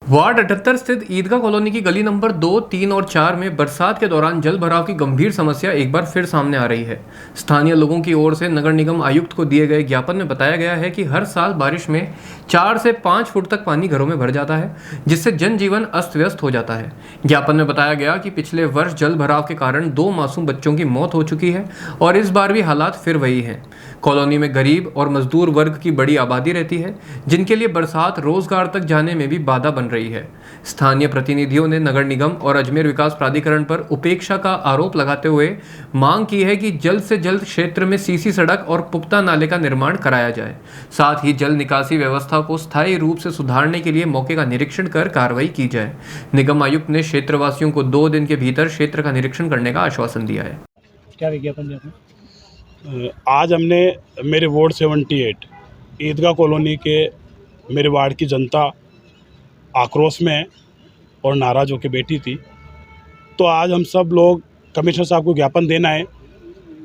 Ward 78 स्थित ईदगाह colony की गली नंबर 2, 3 और 4 में बरसात के दौरान जल भराव की गंभीर समस्या एक बार फिर सामने आ रही है। स्थानीय लोगों की ओर से नगर निगम आयुक्त को दिए गए ज्ञापन में बताया गया है कि हर साल बारिश में 4 से 5 फुट तक पानी घरों में भर जाता है, जिससे जनजीवन अस्त व्यस्त हो जाता है। ज्ञापन में बताया गया कि पिछले वर्ष जल भराव के कारण 2 मासूम बच्चों की मौत हो चुकी है और इस बार भी हालात फिर वही हैं। कॉलोनी में गरीब और मजदूर वर्ग की बड़ी आबादी रहती है, जिनके लिए बरसात रोजगार तक जाने में भी बाधा बन रही है। स्थानीय प्रतिनिधियों ने नगर निगम और अजमेर विकास प्राधिकरण पर उपेक्षा का आरोप लगाते हुए मांग की है कि जल्द से जल्द क्षेत्र में सीसी सड़क और पुख्ता नाले का निर्माण कराया जाए। साथ ही जल निकासी व्यवस्था को स्थायी रूप से सुधारने के लिए मौके का निरीक्षण कर कार्रवाई की जाए। निगम आयुक्त ने क्षेत्रवासियों को 2 दिन के भीतर क्षेत्र का निरीक्षण करने का आश्वासन दिया है। क्या विज्ञापन दिया आपने? आज हमने मेरे वार्ड 78 ईदगाह कॉलोनी के मेरे वार्ड की जनता आक्रोश में है और नाराज़ होकर बैठी थी, तो आज हम सब लोग कमिश्नर साहब को ज्ञापन देना है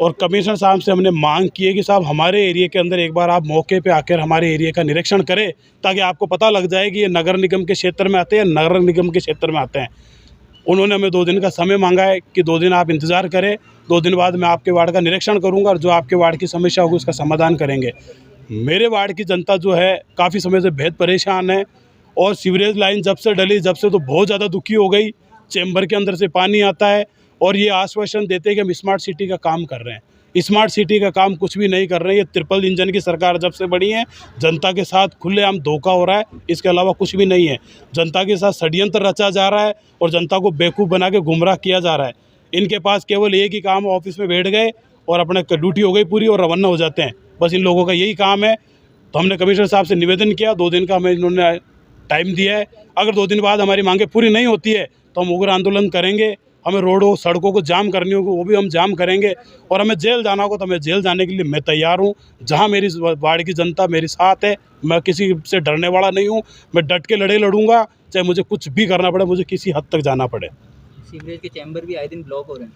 और कमिश्नर साहब से हमने मांग की है कि साहब हमारे एरिया के अंदर एक बार आप मौके पे आकर हमारे एरिया का निरीक्षण करें, ताकि आपको पता लग जाए कि ये नगर निगम के क्षेत्र में आते हैं या नगर निगम के क्षेत्र में आते हैं। उन्होंने हमें 2 दिन का समय मांगा है कि 2 दिन आप इंतज़ार करें, 2 दिन बाद मैं आपके वार्ड का निरीक्षण करूंगा और जो आपके वार्ड की समस्या होगी उसका समाधान करेंगे। मेरे वार्ड की जनता जो है काफ़ी समय से बेहद परेशान है और सीवरेज लाइन जब से डली तो बहुत ज़्यादा दुखी हो गई। चैम्बर के अंदर से पानी आता है और ये आश्वासन देते हैं कि हम स्मार्ट सिटी का काम कर रहे हैं। स्मार्ट सिटी का काम कुछ भी नहीं कर रहे हैं। ये ट्रिपल इंजन की सरकार जब से बनी है, जनता के साथ खुलेआम धोखा हो रहा है, इसके अलावा कुछ भी नहीं है। जनता के साथ षड्यंत्र रचा जा रहा है और जनता को बेवकूफ़ बना के गुमराह किया जा रहा है। इनके पास केवल एक ही काम, ऑफिस में बैठ गए और अपने ड्यूटी हो गई पूरी और रवाना हो जाते हैं। बस इन लोगों का यही काम है। तो हमने कमिश्नर साहब से निवेदन किया, 2 दिन का हमें इन्होंने टाइम दिया है। अगर 2 दिन बाद हमारी मांगें पूरी नहीं होती है तो हम उग्र आंदोलन करेंगे। हमें रोडों सड़कों को जाम करनी होगी, वो भी हम जाम करेंगे और हमें जेल जाना होगा तो हमें जेल जाने के लिए मैं तैयार हूँ। जहाँ मेरी वार्ड की जनता मेरे साथ है, मैं किसी से डरने वाला नहीं हूँ। मैं डट के लड़ूंगा, चाहे मुझे कुछ भी करना पड़े, मुझे किसी हद तक जाना पड़े। सीवरेज के चैम्बर भी आए दिन ब्लॉक हो रहे हैं।